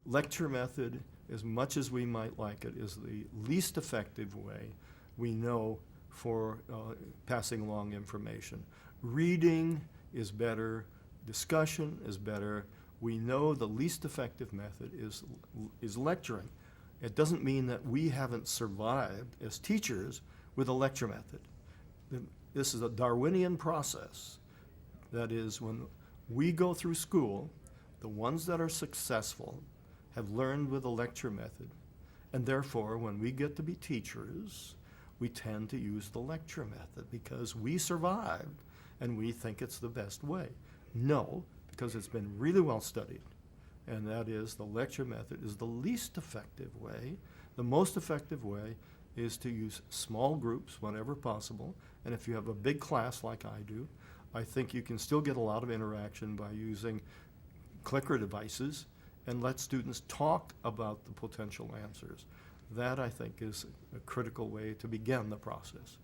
lecture method, as much as we might like it, is the least effective way we know for passing along information. Reading is better, discussion is better. We know the least effective method is lecturing. It doesn't mean that we haven't survived as teachers with a lecture method. This is a Darwinian process. That is, when we go through school, the ones that are successful have learned with a lecture method, and therefore when we get to be teachers, we tend to use the lecture method because we survived and we think it's the best way. No, because it's been really well studied, and that is the lecture method is the least effective way. The most effective way is to use small groups whenever possible, and if you have a big class like I do, I think you can still get a lot of interaction by using clicker devices and let students talk about the potential answers. That, I think, is a critical way to begin the process.